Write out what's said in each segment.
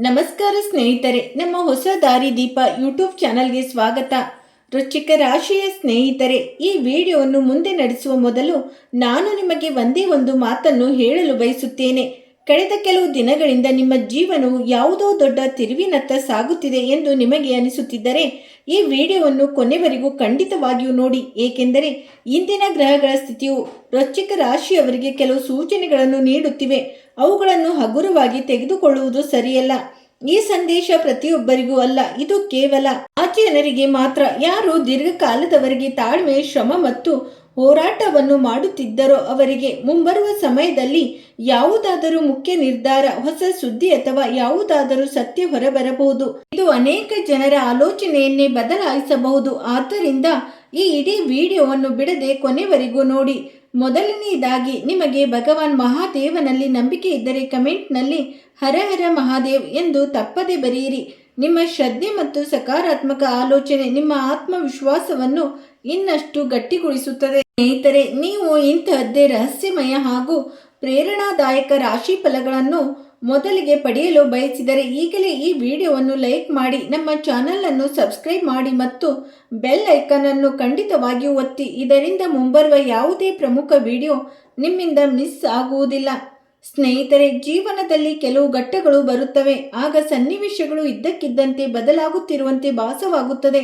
ನಮಸ್ಕಾರ ಸ್ನೇಹಿತರೆ, ನಮ್ಮ ಹೊಸ ದಾರಿ ದೀಪ ಯೂಟ್ಯೂಬ್ ಚಾನಲ್ಗೆ ಸ್ವಾಗತ. ವೃಶ್ಚಿಕ ರಾಶಿಯ ಸ್ನೇಹಿತರೆ, ಈ ವಿಡಿಯೋವನ್ನು ಮುಂದೆ ನಡೆಸುವ ಮೊದಲು ನಾನು ನಿಮಗೆ ಒಂದೇ ಒಂದು ಮಾತನ್ನು ಹೇಳಲು ಬಯಸುತ್ತೇನೆ. ಕಳೆದ ಕೆಲವು ದಿನಗಳಿಂದ ನಿಮ್ಮ ಜೀವನವು ಯಾವುದೋ ದೊಡ್ಡ ತಿರುವಿನತ್ತ ಸಾಗುತ್ತಿದೆ ಎಂದು ನಿಮಗೆ ಅನಿಸುತ್ತಿದ್ದರೆ ಈ ವಿಡಿಯೋವನ್ನು ಕೊನೆವರೆಗೂ ಖಂಡಿತವಾಗಿಯೂ ನೋಡಿ. ಏಕೆಂದರೆ ಇಂದಿನ ಗ್ರಹಗಳ ಸ್ಥಿತಿಯು ವೃಶ್ಚಿಕ ರಾಶಿಯವರಿಗೆ ಕೆಲವು ಸೂಚನೆಗಳನ್ನು ನೀಡುತ್ತಿವೆ. ಅವುಗಳನ್ನು ಹಗುರವಾಗಿ ತೆಗೆದುಕೊಳ್ಳುವುದು ಸರಿಯಲ್ಲ. ಈ ಸಂದೇಶ ಪ್ರತಿಯೊಬ್ಬರಿಗೂ ಅಲ್ಲ, ಇದು ಕೇವಲ ಆ ಜನರಿಗೆ ಮಾತ್ರ ಯಾರು ದೀರ್ಘಕಾಲದವರೆಗೆ ತಾಳ್ಮೆ, ಶ್ರಮ ಮತ್ತು ಹೋರಾಟವನ್ನು ಮಾಡುತ್ತಿದ್ದರೋ ಅವರಿಗೆ. ಮುಂಬರುವ ಸಮಯದಲ್ಲಿ ಯಾವುದಾದರೂ ಮುಖ್ಯ ನಿರ್ಧಾರ, ಹೊಸ ಸುದ್ದಿ ಅಥವಾ ಯಾವುದಾದರೂ ಸತ್ಯ ಹೊರಬರಬಹುದು. ಇದು ಅನೇಕ ಜನರ ಆಲೋಚನೆಯನ್ನೇ ಬದಲಾಯಿಸಬಹುದು. ಆದ್ದರಿಂದ ಈ ಇಡೀ ವಿಡಿಯೋವನ್ನು ಬಿಡದೆ ಕೊನೆವರೆಗೂ ನೋಡಿ. ಮೊದಲನೆಯದಾಗಿ, ನಿಮಗೆ ಭಗವಾನ್ ಮಹಾದೇವನಲ್ಲಿ ನಂಬಿಕೆ ಇದ್ದರೆ ಕಮೆಂಟ್ನಲ್ಲಿ ಹರ ಹರ ಮಹಾದೇವ್ ಎಂದು ತಪ್ಪದೆ ಬರೆಯಿರಿ. ನಿಮ್ಮ ಶ್ರದ್ಧೆ ಮತ್ತು ಸಕಾರಾತ್ಮಕ ಆಲೋಚನೆ ನಿಮ್ಮ ಆತ್ಮವಿಶ್ವಾಸವನ್ನು ಇನ್ನಷ್ಟು ಗಟ್ಟಿಗೊಳಿಸುತ್ತದೆ. ಸ್ನೇಹಿತರೆ, ನೀವು ಇಂತಹದ್ದೇ ರಹಸ್ಯಮಯ ಹಾಗೂ ಪ್ರೇರಣಾದಾಯಕ ರಾಶಿ ಫಲಗಳನ್ನು ಮೊದಲಿಗೆ ಪಡೆಯಲು ಬಯಸಿದರೆ ಈಗಲೇ ಈ ವಿಡಿಯೋವನ್ನು ಲೈಕ್ ಮಾಡಿ, ನಮ್ಮ ಚಾನೆಲ್ ಅನ್ನು ಸಬ್ಸ್ಕ್ರೈಬ್ ಮಾಡಿ ಮತ್ತು ಬೆಲ್ ಐಕಾನ್ ಅನ್ನು ಖಂಡಿತವಾಗಿಯೂ ಒತ್ತಿ. ಇದರಿಂದ ಮುಂಬರುವ ಯಾವುದೇ ಪ್ರಮುಖ ವಿಡಿಯೋ ನಿಮ್ಮಿಂದ ಮಿಸ್ ಆಗುವುದಿಲ್ಲ. ಸ್ನೇಹಿತರೆ, ಜೀವನದಲ್ಲಿ ಕೆಲವು ಘಟ್ಟಗಳು ಬರುತ್ತವೆ. ಆಗ ಸನ್ನಿವೇಶಗಳು ಇದ್ದಕ್ಕಿದ್ದಂತೆ ಬದಲಾಗುತ್ತಿರುವಂತೆ ಭಾಸವಾಗುತ್ತದೆ.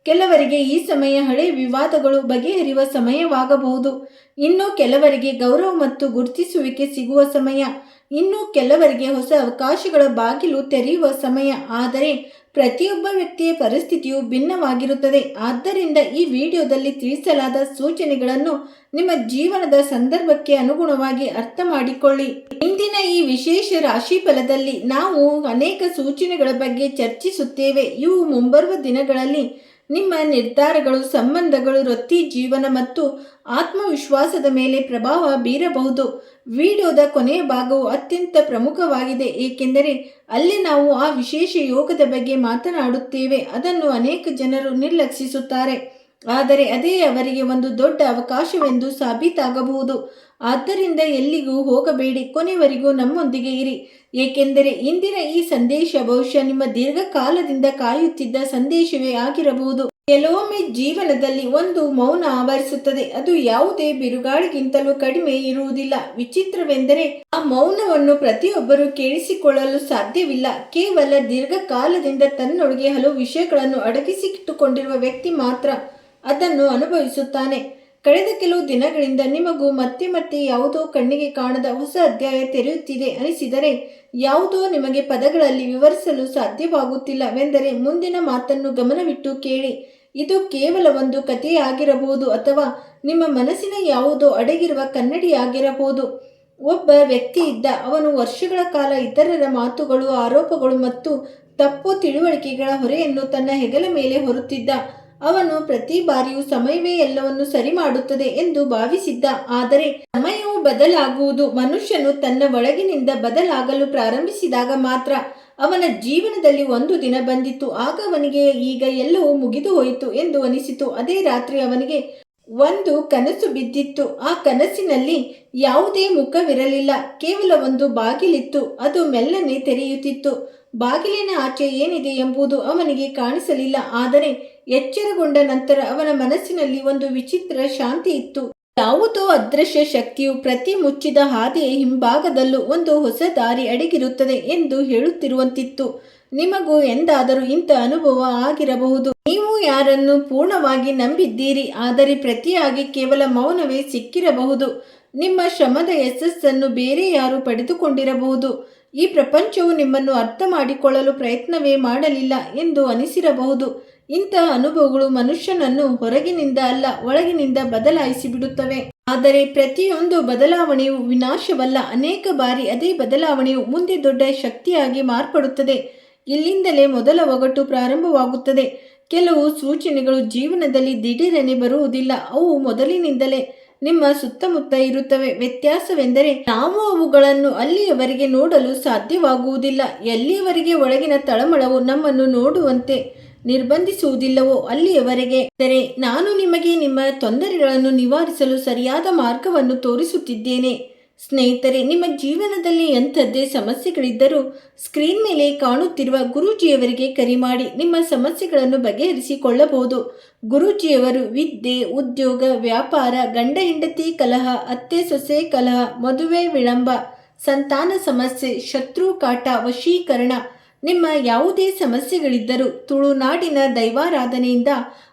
ಕೆಲವರಿಗೆ ಈ ಸಮಯ ಹಳೆ ವಿವಾದಗಳು ಬಗೆಹರಿಯುವ ಸಮಯವಾಗಬಹುದು. ಇನ್ನು ಕೆಲವರಿಗೆ ಗೌರವ ಮತ್ತು ಗುರುತಿಸುವಿಕೆ ಸಿಗುವ ಸಮಯ. ಇನ್ನು ಕೆಲವರಿಗೆ ಹೊಸ ಅವಕಾಶಗಳ ಬಾಗಿಲು ತೆರೆಯುವ ಸಮಯ. ಆದರೆ ಪ್ರತಿಯೊಬ್ಬ ವ್ಯಕ್ತಿಯ ಪರಿಸ್ಥಿತಿಯು ಭಿನ್ನವಾಗಿರುತ್ತದೆ. ಆದ್ದರಿಂದ ಈ ವಿಡಿಯೋದಲ್ಲಿ ತಿಳಿಸಲಾದ ಸೂಚನೆಗಳನ್ನು ನಿಮ್ಮ ಜೀವನದ ಸಂದರ್ಭಕ್ಕೆ ಅನುಗುಣವಾಗಿ ಅರ್ಥ ಮಾಡಿಕೊಳ್ಳಿ. ಇಂದಿನ ಈ ವಿಶೇಷ ರಾಶಿ ಫಲದಲ್ಲಿ ನಾವು ಅನೇಕ ಸೂಚನೆಗಳ ಬಗ್ಗೆ ಚರ್ಚಿಸುತ್ತೇವೆ. ಇವು ಮುಂಬರುವ ದಿನಗಳಲ್ಲಿ ನಿಮ್ಮ ನಿರ್ಧಾರಗಳು, ಸಂಬಂಧಗಳು, ವೃತ್ತಿ ಜೀವನ ಮತ್ತು ಆತ್ಮವಿಶ್ವಾಸದ ಮೇಲೆ ಪ್ರಭಾವ ಬೀರಬಹುದು. ವಿಡಿಯೋದ ಕೊನೆಯ ಭಾಗವು ಅತ್ಯಂತ ಪ್ರಮುಖವಾಗಿದೆ, ಏಕೆಂದರೆ ಅಲ್ಲಿ ನಾವು ಆ ವಿಶೇಷ ಯೋಗದ ಬಗ್ಗೆ ಮಾತನಾಡುತ್ತೇವೆ. ಅದನ್ನು ಅನೇಕ ಜನರು ನಿರ್ಲಕ್ಷಿಸುತ್ತಾರೆ, ಆದರೆ ಅದೇ ಅವರಿಗೆ ಒಂದು ದೊಡ್ಡ ಅವಕಾಶವೆಂದು ಸಾಬೀತಾಗಬಹುದು. ಆದ್ದರಿಂದ ಎಲ್ಲಿಗೂ ಹೋಗಬೇಡಿ, ಕೊನೆವರೆಗೂ ನಮ್ಮೊಂದಿಗೆ ಇರಿ. ಏಕೆಂದರೆ ಇಂದಿನ ಈ ಸಂದೇಶ ಬಹುಶಃ ನಿಮ್ಮ ದೀರ್ಘಕಾಲದಿಂದ ಕಾಯುತ್ತಿದ್ದ ಸಂದೇಶವೇ ಆಗಿರಬಹುದು. ಕೆಲವೊಮ್ಮೆ ಜೀವನದಲ್ಲಿ ಒಂದು ಮೌನ ಆವರಿಸುತ್ತದೆ. ಅದು ಯಾವುದೇ ಬಿರುಗಾಳಿಗಿಂತಲೂ ಕಡಿಮೆ ಇರುವುದಿಲ್ಲ. ವಿಚಿತ್ರವೆಂದರೆ ಆ ಮೌನವನ್ನು ಪ್ರತಿಯೊಬ್ಬರೂ ಕೇಳಿಸಿಕೊಳ್ಳಲು ಸಾಧ್ಯವಿಲ್ಲ. ಕೇವಲ ದೀರ್ಘಕಾಲದಿಂದ ತನ್ನೊಳಗೆ ಹಲವು ವಿಷಯಗಳನ್ನು ಅಡಗಿಸಿಟ್ಟುಕೊಂಡಿರುವ ವ್ಯಕ್ತಿ ಮಾತ್ರ ಅದನ್ನು ಅನುಭವಿಸುತ್ತಾನೆ. ಕಳೆದ ಕೆಲವು ದಿನಗಳಿಂದ ನಿಮಗೂ ಮತ್ತೆ ಮತ್ತೆ ಯಾವುದೋ ಕಣ್ಣಿಗೆ ಕಾಣದ ಹೊಸ ಅಧ್ಯಾಯ ತೆರೆಯುತ್ತಿದೆ ಅನಿಸಿದರೆ, ಯಾವುದೋ ನಿಮಗೆ ಪದಗಳಲ್ಲಿ ವಿವರಿಸಲು ಸಾಧ್ಯವಾಗುತ್ತಿಲ್ಲವೆಂದರೆ ಮುಂದಿನ ಮಾತನ್ನು ಗಮನವಿಟ್ಟು ಕೇಳಿ. ಇದು ಕೇವಲ ಒಂದು ಕಥೆಯಾಗಿರಬಹುದು ಅಥವಾ ನಿಮ್ಮ ಮನಸ್ಸಿನ ಯಾವುದೋ ಅಡಗಿರುವ ಕನ್ನಡಿಯಾಗಿರಬಹುದು. ಒಬ್ಬ ವ್ಯಕ್ತಿ ಇದ್ದ. ಅವನು ವರ್ಷಗಳ ಕಾಲ ಇತರರ ಮಾತುಗಳು, ಆರೋಪಗಳು ಮತ್ತು ತಪ್ಪು ತಿಳುವಳಿಕೆಗಳ ಹೊರೆಯನ್ನು ತನ್ನ ಹೆಗಲ ಮೇಲೆ ಹೊರುತ್ತಿದ್ದ. ಅವನು ಪ್ರತಿ ಬಾರಿಯೂ ಸಮಯವೇ ಎಲ್ಲವನ್ನು ಸರಿ ಮಾಡುತ್ತದೆ ಎಂದು ಭಾವಿಸಿದ್ದ. ಆದರೆ ಸಮಯವು ಬದಲಾಗುವುದು ಮನುಷ್ಯನು ತನ್ನ ಒಳಗಿನಿಂದ ಬದಲಾಗಲು ಪ್ರಾರಂಭಿಸಿದಾಗ ಮಾತ್ರ. ಅವನ ಜೀವನದಲ್ಲಿ ಒಂದು ದಿನ ಬಂದಿತು, ಆಗ ಅವನಿಗೆ ಈಗ ಎಲ್ಲವೂ ಮುಗಿದು ಹೋಯಿತು ಎಂದು ಅನಿಸಿತು. ಅದೇ ರಾತ್ರಿ ಅವನಿಗೆ ಒಂದು ಕನಸು ಬಿದ್ದಿತ್ತು. ಆ ಕನಸಿನಲ್ಲಿ ಯಾವುದೇ ಮುಖವಿರಲಿಲ್ಲ, ಕೇವಲ ಒಂದು ಬಾಗಿಲಿತ್ತು. ಅದು ಮೆಲ್ಲನೆ ತೆರೆಯುತ್ತಿತ್ತು. ಬಾಗಿಲಿನ ಆಚೆ ಏನಿದೆ ಎಂಬುದು ಅವನಿಗೆ ಕಾಣಿಸಲಿಲ್ಲ. ಆದರೆ ಎಚ್ಚರಗೊಂಡ ನಂತರ ಅವನ ಮನಸ್ಸಿನಲ್ಲಿ ಒಂದು ವಿಚಿತ್ರ ಶಾಂತಿ ಇತ್ತು. ಯಾವುದೋ ಅದೃಶ್ಯ ಶಕ್ತಿಯು ಪ್ರತಿ ಮುಚ್ಚಿದ ಹಾದಿಯ ಹಿಂಭಾಗದಲ್ಲೂ ಒಂದು ಹೊಸ ದಾರಿ ಅಡಗಿರುತ್ತದೆ ಎಂದು ಹೇಳುತ್ತಿರುವಂತಿತ್ತು. ನಿಮಗೂ ಎಂದಾದರೂ ಇಂಥ ಅನುಭವ ಆಗಿರಬಹುದು. ನೀವು ಯಾರನ್ನು ಪೂರ್ಣವಾಗಿ ನಂಬಿದ್ದೀರಿ, ಆದರೆ ಪ್ರತಿಯಾಗಿ ಕೇವಲ ಮೌನವೇ ಸಿಕ್ಕಿರಬಹುದು. ನಿಮ್ಮ ಶ್ರಮದ ಯಶಸ್ಸನ್ನು ಬೇರೆ ಯಾರು ಪಡೆದುಕೊಂಡಿರಬಹುದು. ಈ ಪ್ರಪಂಚವು ನಿಮ್ಮನ್ನು ಅರ್ಥ ಮಾಡಿಕೊಳ್ಳಲು ಪ್ರಯತ್ನವೇ ಮಾಡಲಿಲ್ಲ ಎಂದು ಅನಿಸಿರಬಹುದು. ಇಂತಹ ಅನುಭವಗಳು ಮನುಷ್ಯನನ್ನು ಹೊರಗಿನಿಂದ ಅಲ್ಲ, ಒಳಗಿನಿಂದ ಬದಲಾಯಿಸಿ ಬಿಡುತ್ತವೆ. ಆದರೆ ಪ್ರತಿಯೊಂದು ಬದಲಾವಣೆಯು ವಿನಾಶವಲ್ಲ. ಅನೇಕ ಬಾರಿ ಅದೇ ಬದಲಾವಣೆಯು ಮುಂದೆ ದೊಡ್ಡ ಶಕ್ತಿಯಾಗಿ ಮಾರ್ಪಡುತ್ತದೆ. ಇಲ್ಲಿಂದಲೇ ಮೊದಲ ಒಗಟು ಪ್ರಾರಂಭವಾಗುತ್ತದೆ. ಕೆಲವು ಸೂಚನೆಗಳು ಜೀವನದಲ್ಲಿ ದಿಢೀರನೆ ಬರುವುದಿಲ್ಲ. ಅವು ಮೊದಲಿನಿಂದಲೇ ನಿಮ್ಮ ಸುತ್ತಮುತ್ತ ಇರುತ್ತವೆ. ವ್ಯತ್ಯಾಸವೆಂದರೆ ನಾವು ಅವುಗಳನ್ನು ಅಲ್ಲಿಯವರೆಗೆ ನೋಡಲು ಸಾಧ್ಯವಾಗುವುದಿಲ್ಲ. ಎಲ್ಲಿಯವರೆಗೆ ಒಳಗಿನ ತಳಮಳವು ನಮ್ಮನ್ನು ನೋಡುವಂತೆ ನಿರ್ಬಂಧಿಸುವುದಿಲ್ಲವೋ ಅಲ್ಲಿಯವರೆಗೆ. ಆದರೆ ನಾನು ನಿಮಗೆ ನಿಮ್ಮ ತೊಂದರೆಗಳನ್ನು ನಿವಾರಿಸಲು ಸರಿಯಾದ ಮಾರ್ಗವನ್ನು ತೋರಿಸುತ್ತಿದ್ದೇನೆ. ಸ್ನೇಹಿತರೆ, ನಿಮ್ಮ ಜೀವನದಲ್ಲಿ ಎಂಥದ್ದೇ ಸಮಸ್ಯೆಗಳಿದ್ದರೂ ಸ್ಕ್ರೀನ್ ಮೇಲೆ ಕಾಣುತ್ತಿರುವ ಗುರೂಜಿಯವರಿಗೆ ಕರೆ ಮಾಡಿ ನಿಮ್ಮ ಸಮಸ್ಯೆಗಳನ್ನು ಬಗೆಹರಿಸಿಕೊಳ್ಳಬಹುದು. ಗುರೂಜಿಯವರು ವಿದ್ಯೆ, ಉದ್ಯೋಗ, ವ್ಯಾಪಾರ, ಗಂಡ ಹೆಂಡತಿ ಕಲಹ, ಅತ್ತೆ ಸೊಸೆ ಕಲಹ, ಮದುವೆ ವಿಳಂಬ, ಸಂತಾನ ಸಮಸ್ಯೆ, ಶತ್ರು ಕಾಟ, ವಶೀಕರಣ, ನಿಮ್ಮ ಯಾವುದೇ ಸಮಸ್ಯೆಗಳಿದ್ದರೂ ತುಳುನಾಡಿನ ದೈವಾರಾಧನೆಯಿಂದ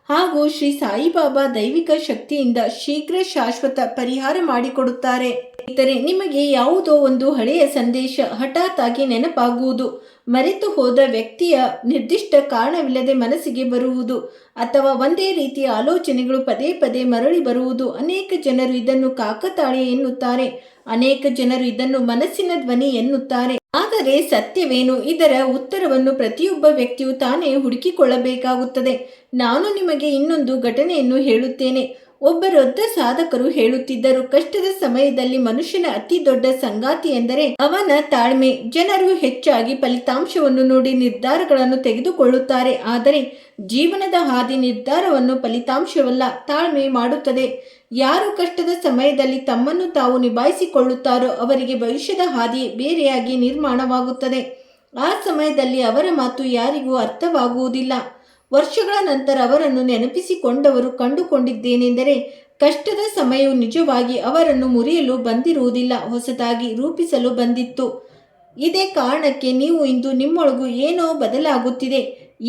ಹಾಗೂ ಶ್ರೀ ಸಾಯಿಬಾಬಾ ದೈವಿಕ ಶಕ್ತಿಯಿಂದ ಶೀಘ್ರ ಶಾಶ್ವತ ಪರಿಹಾರ ಮಾಡಿಕೊಡುತ್ತಾರೆ. ಸ್ನೇಹಿತರೆ, ನಿಮಗೆ ಯಾವುದೋ ಒಂದು ಹಳೆಯ ಸಂದೇಶ ಹಠಾತ್ ಆಗಿ ನೆನಪಾಗುವುದು, ಮರೆತು ಹೋದ ವ್ಯಕ್ತಿಯ ನಿರ್ದಿಷ್ಟ ಕಾರಣವಿಲ್ಲದೆ ಮನಸ್ಸಿಗೆ ಬರುವುದು, ಅಥವಾ ಒಂದೇ ರೀತಿಯ ಆಲೋಚನೆಗಳು ಪದೇ ಪದೇ ಮರಳಿ ಬರುವುದು. ಅನೇಕ ಜನರು ಇದನ್ನು ಕಾಕತಾಳೀಯ ಎನ್ನುತ್ತಾರೆ, ಅನೇಕ ಜನರು ಇದನ್ನು ಮನಸ್ಸಿನ ಧ್ವನಿ ಎನ್ನುತ್ತಾರೆ. ಆದರೆ ಸತ್ಯವೇನು? ಇದರ ಉತ್ತರವನ್ನು ಪ್ರತಿಯೊಬ್ಬ ವ್ಯಕ್ತಿಯು ತಾನೇ ಹುಡುಕಿಕೊಳ್ಳಬೇಕಾಗುತ್ತದೆ. ನಾನು ನಿಮಗೆ ಇನ್ನೊಂದು ಘಟನೆಯನ್ನು ಹೇಳುತ್ತೇನೆ. ಒಬ್ಬ ವೃದ್ಧ ಸಾಧಕರು ಹೇಳುತ್ತಿದ್ದರು, ಕಷ್ಟದ ಸಮಯದಲ್ಲಿ ಮನುಷ್ಯನ ಅತಿ ದೊಡ್ಡ ಸಂಗಾತಿ ಎಂದರೆ ಅವನ ತಾಳ್ಮೆ. ಜನರು ಹೆಚ್ಚಾಗಿ ಫಲಿತಾಂಶವನ್ನು ನೋಡಿ ನಿರ್ಧಾರಗಳನ್ನು ತೆಗೆದುಕೊಳ್ಳುತ್ತಾರೆ, ಆದರೆ ಜೀವನದ ಹಾದಿ ನಿರ್ಧಾರವನ್ನು ಫಲಿತಾಂಶವಲ್ಲ, ತಾಳ್ಮೆ ಮಾಡುತ್ತದೆ. ಯಾರು ಕಷ್ಟದ ಸಮಯದಲ್ಲಿ ತಮ್ಮನ್ನು ತಾವು ನಿಭಾಯಿಸಿಕೊಳ್ಳುತ್ತಾರೋ ಅವರಿಗೆ ಭವಿಷ್ಯದ ಹಾದಿ ಬೇರೆಯಾಗಿ ನಿರ್ಮಾಣವಾಗುತ್ತದೆ. ಆ ಸಮಯದಲ್ಲಿ ಅವರ ಮಾತು ಯಾರಿಗೂ ಅರ್ಥವಾಗುವುದಿಲ್ಲ. ವರ್ಷಗಳ ನಂತರ ಅವರನ್ನು ನೆನಪಿಸಿಕೊಂಡವರು ಕಂಡುಕೊಂಡಿದ್ದೇನೆಂದರೆ ಕಷ್ಟದ ಸಮಯವು ನಿಜವಾಗಿ ಅವರನ್ನು ಮುರಿಯಲು ಬಂದಿರುವುದಿಲ್ಲ, ಹೊಸದಾಗಿ ರೂಪಿಸಲು ಬಂದಿತ್ತು. ಇದೇ ಕಾರಣಕ್ಕೆ ನೀವು ಇಂದು ನಿಮ್ಮೊಳಗೂ ಏನೋ ಬದಲಾಗುತ್ತಿದೆ.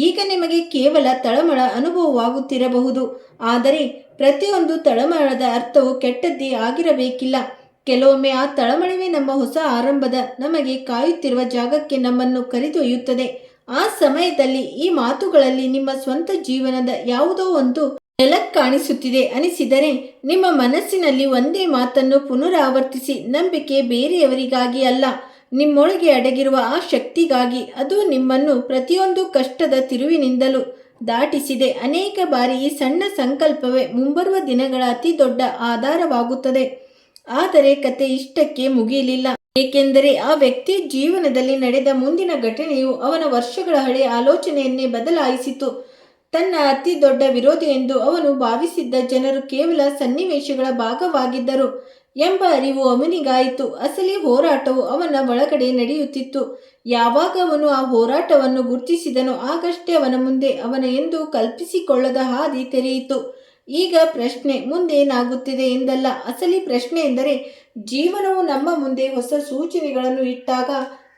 ಈಗ ನಿಮಗೆ ಕೇವಲ ತಳಮಳ ಅನುಭವವಾಗುತ್ತಿರಬಹುದು, ಆದರೆ ಪ್ರತಿಯೊಂದು ತಳಮಳದ ಅರ್ಥವು ಕೆಟ್ಟದ್ದೇ ಆಗಿರಬೇಕಿಲ್ಲ. ಕೆಲವೊಮ್ಮೆ ಆ ತಳಮಳವೇ ನಮ್ಮ ಹೊಸ ಆರಂಭದ, ನಮಗೆ ಕಾಯುತ್ತಿರುವ ಜಾಗಕ್ಕೆ ನಮ್ಮನ್ನು ಕರೆದೊಯ್ಯುತ್ತದೆ. ಆ ಸಮಯದಲ್ಲಿ ಈ ಮಾತುಗಳಲ್ಲಿ ನಿಮ್ಮ ಸ್ವಂತ ಜೀವನದ ಯಾವುದೋ ಒಂದು ನೆಲಕ್ಕೆ ಕಾಣಿಸುತ್ತಿದೆ ಅನಿಸಿದರೆ ನಿಮ್ಮ ಮನಸ್ಸಿನಲ್ಲಿ ಒಂದೇ ಮಾತನ್ನು ಪುನರಾವರ್ತಿಸಿ, ನಂಬಿಕೆ ಬೇರೆಯವರಿಗಾಗಿ ಅಲ್ಲ, ನಿಮ್ಮೊಳಗೆ ಅಡಗಿರುವ ಆ ಶಕ್ತಿಗಾಗಿ. ಅದು ನಿಮ್ಮನ್ನು ಪ್ರತಿಯೊಂದು ಕಷ್ಟದ ತಿರುವಿನಿಂದಲೂ ದಾಟಿಸಿದೆ. ಅನೇಕ ಬಾರಿ ಈ ಸಣ್ಣ ಸಂಕಲ್ಪವೇ ಮುಂಬರುವ ದಿನಗಳ ಅತಿ ದೊಡ್ಡ ಆಧಾರವಾಗುತ್ತದೆ. ಆದರೆ ಕತೆ ಇಷ್ಟಕ್ಕೆ ಮುಗಿಯಲಿಲ್ಲ, ಏಕೆಂದರೆ ಆ ವ್ಯಕ್ತಿ ಜೀವನದಲ್ಲಿ ನಡೆದ ಮುಂದಿನ ಘಟನೆಯು ಅವನ ವರ್ಷಗಳ ಹಳೆಯ ಆಲೋಚನೆಯನ್ನೇ ಬದಲಾಯಿಸಿತು. ತನ್ನ ಅತಿ ದೊಡ್ಡ ವಿರೋಧಿ ಎಂದು ಅವನು ಭಾವಿಸಿದ್ದ ಜನರು ಕೇವಲ ಸನ್ನಿವೇಶಗಳ ಭಾಗವಾಗಿದ್ದರು ಎಂಬ ಅರಿವು ಅವನಿಗಾಯಿತು. ಅಸಲಿ ಹೋರಾಟವು ಅವನ ಒಳಗಡೆ ನಡೆಯುತ್ತಿತ್ತು. ಯಾವಾಗ ಅವನು ಆ ಹೋರಾಟವನ್ನು ಗುರುತಿಸಿದನೋ ಆಗಷ್ಟೇ ಅವನ ಮುಂದೆ ಅವನ ಎಂದು ಕಲ್ಪಿಸಿಕೊಳ್ಳದ ಹಾದಿ ತೆರೆಯಿತು. ಈಗ ಪ್ರಶ್ನೆ ಮುಂದೇನಾಗುತ್ತಿದೆ ಎಂದಲ್ಲ, ಅಸಲಿ ಪ್ರಶ್ನೆ ಎಂದರೆ ಜೀವನವು ನಮ್ಮ ಮುಂದೆ ಹೊಸ ಸೂಚನೆಗಳನ್ನು ಇಟ್ಟಾಗ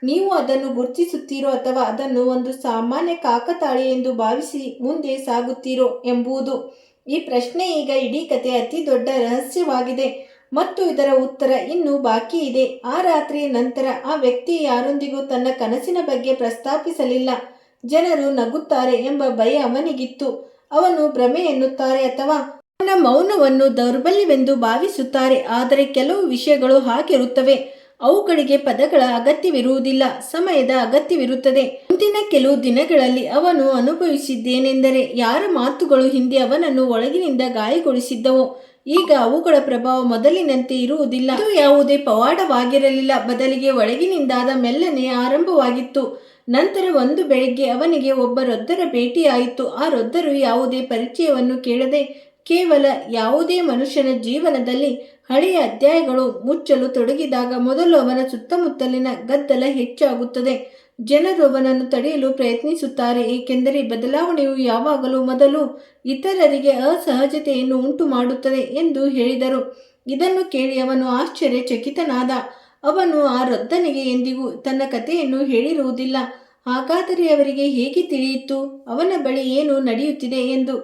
ನೀವು ಅದನ್ನು ಗುರುತಿಸುತ್ತೀರೋ ಅಥವಾ ಅದನ್ನು ಒಂದು ಸಾಮಾನ್ಯ ಕಾಕತಾಳಿ ಎಂದು ಭಾವಿಸಿ ಮುಂದೆ ಸಾಗುತ್ತೀರೋ ಎಂಬುದು. ಈ ಪ್ರಶ್ನೆ ಈಗ ಇಡೀ ಕಥೆ ಅತಿ ದೊಡ್ಡ ರಹಸ್ಯವಾಗಿದೆ ಮತ್ತು ಇದರ ಉತ್ತರ ಇನ್ನೂ ಬಾಕಿ ಇದೆ. ಆ ರಾತ್ರಿಯ ನಂತರ ಆ ವ್ಯಕ್ತಿ ಯಾರೊಂದಿಗೂ ತನ್ನ ಕನಸಿನ ಬಗ್ಗೆ ಪ್ರಸ್ತಾಪಿಸಲಿಲ್ಲ. ಜನರು ನಗುತ್ತಾರೆ ಎಂಬ ಭಯ ಅವನಿಗಿತ್ತು, ಅವನು ಭ್ರಮೆ ಎನ್ನುತ್ತಾರೆ ಅಥವಾ ಅವನ ಮೌನವನ್ನು ದೌರ್ಬಲ್ಯವೆಂದು ಭಾವಿಸುತ್ತಾರೆ. ಆದರೆ ಕೆಲವು ವಿಷಯಗಳು ಹಾಗಿರುತ್ತವೆ, ಅವುಗಳಿಗೆ ಪದಗಳ ಅಗತ್ಯವಿರುವುದಿಲ್ಲ, ಸಮಯದ ಅಗತ್ಯವಿರುತ್ತದೆ. ಮುಂದಿನ ಕೆಲವು ದಿನಗಳಲ್ಲಿ ಅವನು ಅನುಭವಿಸಿದ್ದೇನೆಂದರೆ ಯಾರ ಮಾತುಗಳು ಹಿಂದೆ ಅವನನ್ನು ಒಳಗಿನಿಂದ ಗಾಯಗೊಳಿಸಿದ್ದವೋ ಈಗ ಅವುಗಳ ಪ್ರಭಾವ ಮೊದಲಿನಂತೆ ಇರುವುದಿಲ್ಲ. ಅದು ಯಾವುದೇ ಪವಾಡವಾಗಿರಲಿಲ್ಲ, ಬದಲಿಗೆ ಒಳಗಿನಿಂದಾದ ಮೆಲ್ಲನೆ ಆರಂಭವಾಗಿತ್ತು. ನಂತರ ಒಂದು ಬೆಳಿಗ್ಗೆ ಅವನಿಗೆ ಒಬ್ಬ ವೃದ್ಧರ ಭೇಟಿಯಾಯಿತು. ಆ ವೃದ್ಧರು ಯಾವುದೇ ಪರಿಚಯವನ್ನು ಕೇಳದೆ ಕೇವಲ ಯಾವುದೇ ಮನುಷ್ಯನ ಜೀವನದಲ್ಲಿ ಹಳೆಯ ಅಧ್ಯಾಯಗಳು ಮುಚ್ಚಲು ತೊಡಗಿದಾಗ ಮೊದಲು ಅವನ ಸುತ್ತಮುತ್ತಲಿನ ಗದ್ದಲ ಹೆಚ್ಚಾಗುತ್ತದೆ. ಜನರು ಅವನನ್ನು ತಡೆಯಲು ಪ್ರಯತ್ನಿಸುತ್ತಾರೆ, ಏಕೆಂದರೆ ಬದಲಾವಣೆಯು ಯಾವಾಗಲೂ ಮೊದಲು ಇತರರಿಗೆ ಅಸಹಜತೆಯನ್ನು ಉಂಟು ಮಾಡುತ್ತದೆ ಎಂದು ಹೇಳಿದರು. ಇದನ್ನು ಕೇಳಿ ಅವನು ಆಶ್ಚರ್ಯಚಕಿತನಾದ. ಅವನು ಆ ವೃದ್ಧನಿಗೆ ಎಂದಿಗೂ ತನ್ನ ಕಥೆಯನ್ನು ಹೇಳಿರುವುದಿಲ್ಲ. ಹಾಗಾದರೆ ಅವರಿಗೆ ಹೇಗೆ ತಿಳಿಯಿತು ಅವನ ಬಳಿ ಏನು ನಡೆಯುತ್ತಿದೆ ಎಂದು?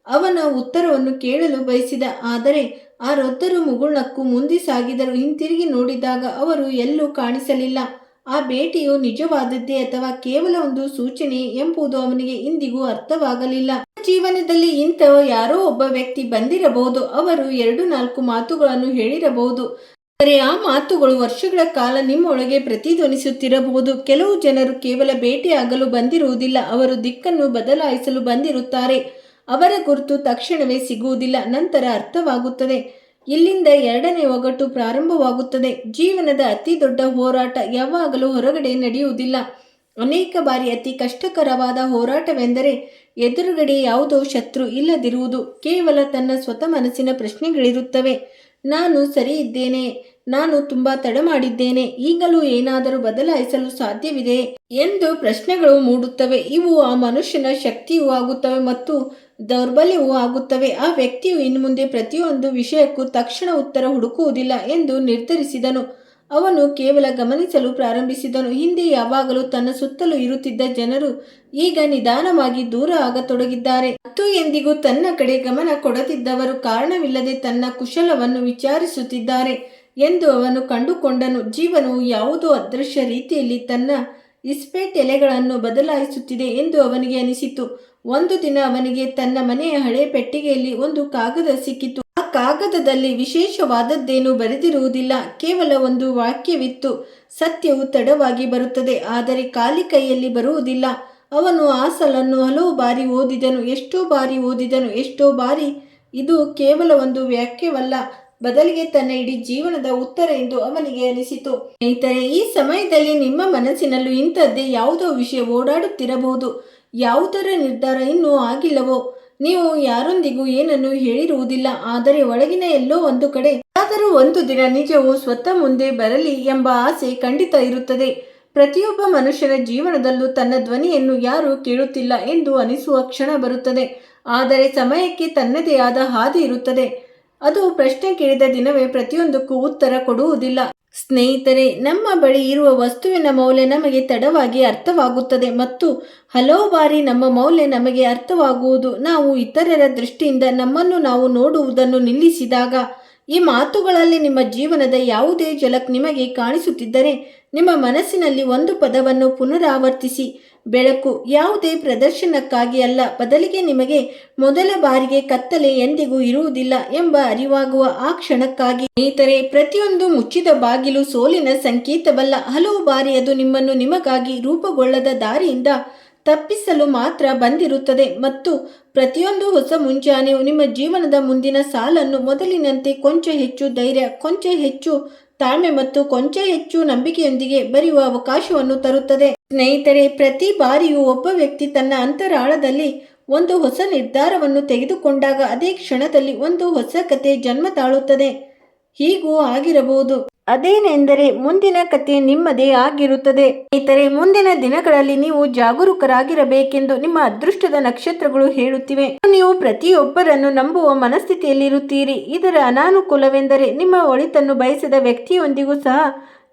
ಅವನ ಉತ್ತರವನ್ನು ಕೇಳಲು ಬಯಸಿದ, ಆದರೆ ಆ ವೃದ್ಧರು ಮುಗುಳ್ನಕ್ಕು ಮುಂದೆ ಸಾಗಿದರು. ಹಿಂತಿರುಗಿ ನೋಡಿದಾಗ ಅವರು ಎಲ್ಲೂ ಕಾಣಿಸಲಿಲ್ಲ. ಆ ಭೇಟಿಯು ನಿಜವಾದದ್ದೇ ಅಥವಾ ಕೇವಲ ಒಂದು ಸೂಚನೆ ಎಂಬುದು ಅವನಿಗೆ ಇಂದಿಗೂ ಅರ್ಥವಾಗಲಿಲ್ಲ. ಜೀವನದಲ್ಲಿ ಇಂಥ ಯಾರೋ ಒಬ್ಬ ವ್ಯಕ್ತಿ ಬಂದಿರಬಹುದು, ಅವರು 2-4 ಮಾತುಗಳನ್ನು ಹೇಳಿರಬಹುದು, ಆದರೆ ಆ ಮಾತುಗಳು ವರ್ಷಗಳ ಕಾಲ ನಿಮ್ಮೊಳಗೆ ಪ್ರತಿಧ್ವನಿಸುತ್ತಿರಬಹುದು. ಕೆಲವು ಜನರು ಕೇವಲ ಭೇಟಿಯಾಗಲು ಬಂದಿರುವುದಿಲ್ಲ, ಅವರು ದಿಕ್ಕನ್ನು ಬದಲಾಯಿಸಲು ಬಂದಿರುತ್ತಾರೆ. ಅವರ ಗುರುತು ತಕ್ಷಣವೇ ಸಿಗುವುದಿಲ್ಲ, ನಂತರ ಅರ್ಥವಾಗುತ್ತದೆ. ಇಲ್ಲಿಂದ ಎರಡನೇ ಒಗಟು ಪ್ರಾರಂಭವಾಗುತ್ತದೆ. ಜೀವನದ ಅತಿ ದೊಡ್ಡ ಹೋರಾಟ ಯಾವಾಗಲೂ ಹೊರಗಡೆ ನಡೆಯುವುದಿಲ್ಲ. ಅನೇಕ ಬಾರಿ ಅತಿ ಕಷ್ಟಕರವಾದ ಹೋರಾಟವೆಂದರೆ ಎದುರುಗಡೆ ಯಾವುದೋ ಶತ್ರು ಇಲ್ಲದಿರುವುದು, ಕೇವಲ ತನ್ನ ಸ್ವತಃ ಮನಸ್ಸಿನ ಪ್ರಶ್ನೆಗಳಿರುತ್ತವೆ. ನಾನು ಸರಿ ಇದ್ದೇನೆ, ನಾನು ತುಂಬಾ ತಡ ಮಾಡಿದ್ದೇನೆ. ಈಗಲೂ ಏನಾದರೂ ಬದಲಾಯಿಸಲು ಸಾಧ್ಯವಿದೆ ಎಂದು ಪ್ರಶ್ನೆಗಳು ಮೂಡುತ್ತವೆ. ಇವು ಆ ಮನುಷ್ಯನ ಶಕ್ತಿಯೂ ಆಗುತ್ತವೆ ಮತ್ತು ದೌರ್ಬಲ್ಯವೂ ಆಗುತ್ತವೆ. ಆ ವ್ಯಕ್ತಿಯು ಇನ್ನು ಮುಂದೆ ಪ್ರತಿಯೊಂದು ವಿಷಯಕ್ಕೂ ತಕ್ಷಣ ಉತ್ತರ ಹುಡುಕುವುದಿಲ್ಲ ಎಂದು ನಿರ್ಧರಿಸಿದನು. ಅವನು ಕೇವಲ ಗಮನಿಸಲು ಪ್ರಾರಂಭಿಸಿದನು. ಹಿಂದೆ ಯಾವಾಗಲೂ ತನ್ನ ಸುತ್ತಲೂ ಇರುತ್ತಿದ್ದ ಜನರು ಈಗ ನಿಧಾನವಾಗಿ ದೂರ ಆಗತೊಡಗಿದ್ದಾರೆ ಮತ್ತು ಎಂದಿಗೂ ತನ್ನ ಕಡೆ ಗಮನ ಕೊಡದಿದ್ದವರು ಕಾರಣವಿಲ್ಲದೆ ತನ್ನ ಕುಶಲವನ್ನು ವಿಚಾರಿಸುತ್ತಿದ್ದಾರೆ ಎಂದು ಅವನು ಕಂಡುಕೊಂಡನು. ಜೀವನವು ಯಾವುದೋ ಅದೃಶ್ಯ ರೀತಿಯಲ್ಲಿ ತನ್ನ ಇಸ್ಪೇಟ್ ಎಲೆಗಳನ್ನು ಬದಲಾಯಿಸುತ್ತಿದೆ ಎಂದು ಅವನಿಗೆ ಅನಿಸಿತು. ಒಂದು ದಿನ ಅವನಿಗೆ ತನ್ನ ಮನೆಯ ಹಳೆ ಪೆಟ್ಟಿಗೆಯಲ್ಲಿ ಒಂದು ಕಾಗದ ಸಿಕ್ಕಿತು. ಆ ಕಾಗದದಲ್ಲಿ ವಿಶೇಷವಾದದ್ದೇನೂ ಬರೆದಿರುವುದಿಲ್ಲ, ಕೇವಲ ಒಂದು ವಾಕ್ಯವಿತ್ತು: ಸತ್ಯವು ತಡವಾಗಿ ಬರುತ್ತದೆ, ಆದರೆ ಖಾಲಿ ಕೈಯಲ್ಲಿ ಬರುವುದಿಲ್ಲ. ಅವನು ಆ ಸಾಲನ್ನು ಹಲವು ಬಾರಿ ಓದಿದನು, ಎಷ್ಟೋ ಬಾರಿ ಇದು ಕೇವಲ ಒಂದು ವಾಕ್ಯವಲ್ಲ, ಬದಲಿಗೆ ತನ್ನ ಇಡೀ ಜೀವನದ ಉತ್ತರ ಎಂದು ಅವನಿಗೆ ಅನಿಸಿತು. ಸ್ನೇಹಿತರೆ, ಈ ಸಮಯದಲ್ಲಿ ನಿಮ್ಮ ಮನಸ್ಸಿನಲ್ಲೂ ಇಂಥದ್ದೇ ಯಾವುದೋ ವಿಷಯ ಓಡಾಡುತ್ತಿರಬಹುದು. ಯಾವುದರ ನಿರ್ಧಾರ ಇನ್ನೂ ಆಗಿಲ್ಲವೋ, ನೀವು ಯಾರೊಂದಿಗೂ ಏನನ್ನು ಹೇಳಿರುವುದಿಲ್ಲ, ಆದರೆ ಒಳಗಿನ ಎಲ್ಲೋ ಒಂದು ಕಡೆ ಯಾರಾದರೂ ಒಂದು ದಿನ ನಿಜವು ಸ್ವತಃ ಮುಂದೆ ಬರಲಿ ಎಂಬ ಆಸೆ ಖಂಡಿತ ಇರುತ್ತದೆ. ಪ್ರತಿಯೊಬ್ಬ ಮನುಷ್ಯನ ಜೀವನದಲ್ಲೂ ತನ್ನ ಧ್ವನಿಯನ್ನು ಯಾರೂ ಕೇಳುತ್ತಿಲ್ಲ ಎಂದು ಅನಿಸುವ ಕ್ಷಣ ಬರುತ್ತದೆ. ಆದರೆ ಸಮಯಕ್ಕೆ ತನ್ನದೇ ಆದ ಹಾದಿ ಇರುತ್ತದೆ. ಅದು ಪ್ರಶ್ನೆ ಕೇಳಿದ ದಿನವೇ ಪ್ರತಿಯೊಂದಕ್ಕೂ ಉತ್ತರ ಕೊಡುವುದಿಲ್ಲ. ಸ್ನೇಹಿತರೆ, ನಮ್ಮ ಬಳಿ ಇರುವ ವಸ್ತುವಿನ ಮೌಲ್ಯ ನಮಗೆ ತಡವಾಗಿ ಅರ್ಥವಾಗುತ್ತದೆ ಮತ್ತು ಹಲವು ಬಾರಿ ನಮ್ಮ ಮೌಲ್ಯ ನಮಗೆ ಅರ್ಥವಾಗುವುದು ನಾವು ಇತರರ ದೃಷ್ಟಿಯಿಂದ ನಮ್ಮನ್ನು ನಾವು ನೋಡುವುದನ್ನು ನಿಲ್ಲಿಸಿದಾಗ. ಈ ಮಾತುಗಳಲ್ಲಿ ನಿಮ್ಮ ಜೀವನದ ಯಾವುದೇ ಝಲಕ್ ನಿಮಗೆ ಕಾಣಿಸುತ್ತಿದ್ದರೆ ನಿಮ್ಮ ಮನಸ್ಸಿನಲ್ಲಿ ಒಂದು ಪದವನ್ನು ಪುನರಾವರ್ತಿಸಿ: ಬೆಳಕು ಯಾವುದೇ ಪ್ರದರ್ಶನಕ್ಕಾಗಿ ಅಲ್ಲ, ಬದಲಿಗೆ ನಿಮಗೆ ಮೊದಲ ಬಾರಿಗೆ ಕತ್ತಲೆ ಎಂದಿಗೂ ಇರುವುದಿಲ್ಲ ಎಂಬ ಅರಿವಾಗುವ ಆ ಕ್ಷಣಕ್ಕಾಗಿ. ಸ್ನೇಹಿತರೆ, ಪ್ರತಿಯೊಂದು ಮುಚ್ಚಿದ ಬಾಗಿಲು ಸೋಲಿನ ಸಂಕೇತವಲ್ಲ. ಹಲವು ಬಾರಿ ಅದು ನಿಮ್ಮನ್ನು ನಿಮಗಾಗಿ ರೂಪುಗೊಳ್ಳದ ದಾರಿಯಿಂದ ತಪ್ಪಿಸಲು ಮಾತ್ರ ಬಂದಿರುತ್ತದೆ ಮತ್ತು ಪ್ರತಿಯೊಂದು ಹೊಸ ಮುಂಜಾನೆಯು ನಿಮ್ಮ ಜೀವನದ ಮುಂದಿನ ಸಾಲನ್ನು ಮೊದಲಿನಂತೆ ಕೊಂಚ ಹೆಚ್ಚು ಧೈರ್ಯ, ಕೊಂಚ ಹೆಚ್ಚು ತಾಳ್ಮೆ ಮತ್ತು ಕೊಂಚ ಹೆಚ್ಚು ನಂಬಿಕೆಯೊಂದಿಗೆ ಬರೆಯುವ ಅವಕಾಶವನ್ನು ತರುತ್ತದೆ. ಸ್ನೇಹಿತರೆ, ಪ್ರತಿ ಬಾರಿಯೂ ಒಬ್ಬ ವ್ಯಕ್ತಿ ತನ್ನ ಅಂತರಾಳದಲ್ಲಿ ಒಂದು ಹೊಸ ನಿರ್ಧಾರವನ್ನು ತೆಗೆದುಕೊಂಡಾಗ ಅದೇ ಕ್ಷಣದಲ್ಲಿ ಒಂದು ಹೊಸ ಕತೆ ಜನ್ಮ ತಾಳುತ್ತದೆ. ಹೀಗೂ ಆಗಿರಬಹುದು. ಅದೇನೆಂದರೆ ಮುಂದಿನ ಕತೆ ನಿಮ್ಮದೇ ಆಗಿರುತ್ತದೆ. ಸ್ನೇಹಿತರೆ, ಮುಂದಿನ ದಿನಗಳಲ್ಲಿ ನೀವು ಜಾಗರೂಕರಾಗಿರಬೇಕೆಂದು ನಿಮ್ಮ ಅದೃಷ್ಟದ ನಕ್ಷತ್ರಗಳು ಹೇಳುತ್ತಿವೆ. ನೀವು ಪ್ರತಿಯೊಬ್ಬರನ್ನು ನಂಬುವ ಮನಸ್ಥಿತಿಯಲ್ಲಿರುತ್ತೀರಿ. ಇದರ ಅನಾನುಕೂಲವೆಂದರೆ ನಿಮ್ಮ ಒಳಿತನ್ನು ಬಯಸಿದ ವ್ಯಕ್ತಿಯೊಂದಿಗೂ ಸಹ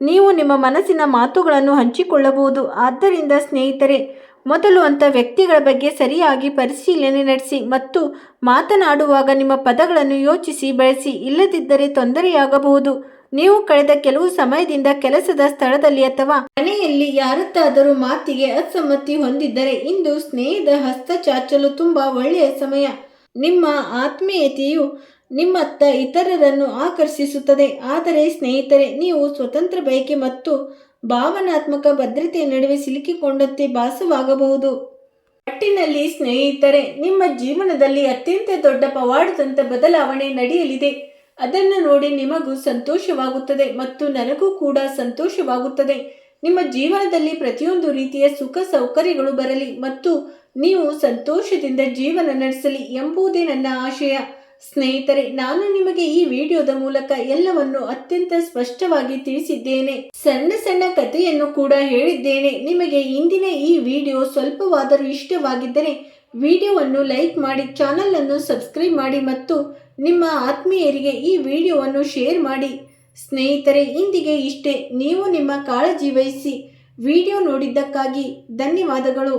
ನೀವು ನಿಮ್ಮ ಮನಸ್ಸಿನ ಮಾತುಗಳನ್ನು ಹಂಚಿಕೊಳ್ಳಬಹುದು. ಆದ್ದರಿಂದ ಸ್ನೇಹಿತರೆ, ಮೊದಲು ಅಂಥ ವ್ಯಕ್ತಿಗಳ ಬಗ್ಗೆ ಸರಿಯಾಗಿ ಪರಿಶೀಲನೆ ನಡೆಸಿ ಮತ್ತು ಮಾತನಾಡುವಾಗ ನಿಮ್ಮ ಪದಗಳನ್ನು ಯೋಚಿಸಿ ಬಳಸಿ, ಇಲ್ಲದಿದ್ದರೆ ತೊಂದರೆಯಾಗಬಹುದು. ನೀವು ಕಳೆದ ಕೆಲವು ಸಮಯದಿಂದ ಕೆಲಸದ ಸ್ಥಳದಲ್ಲಿ ಅಥವಾ ಮನೆಯಲ್ಲಿ ಯಾರದ್ದಾದರೂ ಮಾತಿಗೆ ಅಸಮ್ಮತಿ ಹೊಂದಿದ್ದರೆ ಇಂದು ಸ್ನೇಹದ ಹಸ್ತ ಚಾಚಲು ತುಂಬಾ ಒಳ್ಳೆಯ ಸಮಯ. ನಿಮ್ಮ ಆತ್ಮೀಯತೆಯು ನಿಮ್ಮತ್ತ ಇತರರನ್ನು ಆಕರ್ಷಿಸುತ್ತದೆ. ಆದರೆ ಸ್ನೇಹಿತರೆ, ನೀವು ಸ್ವತಂತ್ರ ಬಯಕೆ ಮತ್ತು ಭಾವನಾತ್ಮಕ ಭದ್ರತೆಯ ನಡುವೆ ಸಿಲುಕಿಕೊಂಡಂತೆ ಭಾಸವಾಗಬಹುದು. ಒಟ್ಟಿನಲ್ಲಿ ಸ್ನೇಹಿತರೆ, ನಿಮ್ಮ ಜೀವನದಲ್ಲಿ ಅತ್ಯಂತ ದೊಡ್ಡ ಪವಾಡದಂತ ಬದಲಾವಣೆ ನಡೆಯಲಿದೆ. ಅದನ್ನು ನೋಡಿ ನಿಮಗೂ ಸಂತೋಷವಾಗುತ್ತದೆ ಮತ್ತು ನನಗೂ ಕೂಡ ಸಂತೋಷವಾಗುತ್ತದೆ. ನಿಮ್ಮ ಜೀವನದಲ್ಲಿ ಪ್ರತಿಯೊಂದು ರೀತಿಯ ಸುಖ ಸೌಕರ್ಯಗಳು ಬರಲಿ ಮತ್ತು ನೀವು ಸಂತೋಷದಿಂದ ಜೀವನ ನಡೆಸಲಿ ಎಂಬುದೇ ನನ್ನ ಆಶಯ. ಸ್ನೇಹಿತರೆ, ನಾನು ನಿಮಗೆ ಈ ವಿಡಿಯೋದ ಮೂಲಕ ಎಲ್ಲವನ್ನು ಅತ್ಯಂತ ಸ್ಪಷ್ಟವಾಗಿ ತಿಳಿಸಿದ್ದೇನೆ. ಸಣ್ಣ ಸಣ್ಣ ಕಥೆಯನ್ನು ಕೂಡ ಹೇಳಿದ್ದೇನೆ. ನಿಮಗೆ ಇಂದಿನ ಈ ವಿಡಿಯೋ ಸ್ವಲ್ಪವಾದರೂ ಇಷ್ಟವಾಗಿದ್ದರೆ ವಿಡಿಯೋವನ್ನು ಲೈಕ್ ಮಾಡಿ, ಚಾನಲ್ ಅನ್ನು ಸಬ್ಸ್ಕ್ರೈಬ್ ಮಾಡಿ ಮತ್ತು ನಿಮ್ಮ ಆತ್ಮೀಯರಿಗೆ ಈ ವಿಡಿಯೋವನ್ನು ಶೇರ್ ಮಾಡಿ. ಸ್ನೇಹಿತರೆ, ಇಂದಿಗೆ ಇಷ್ಟೇ. ನೀವು ನಿಮ್ಮ ಕಾಳಜಿ ವಹಿಸಿ. ವಿಡಿಯೋ ನೋಡಿದ್ದಕ್ಕಾಗಿ ಧನ್ಯವಾದಗಳು.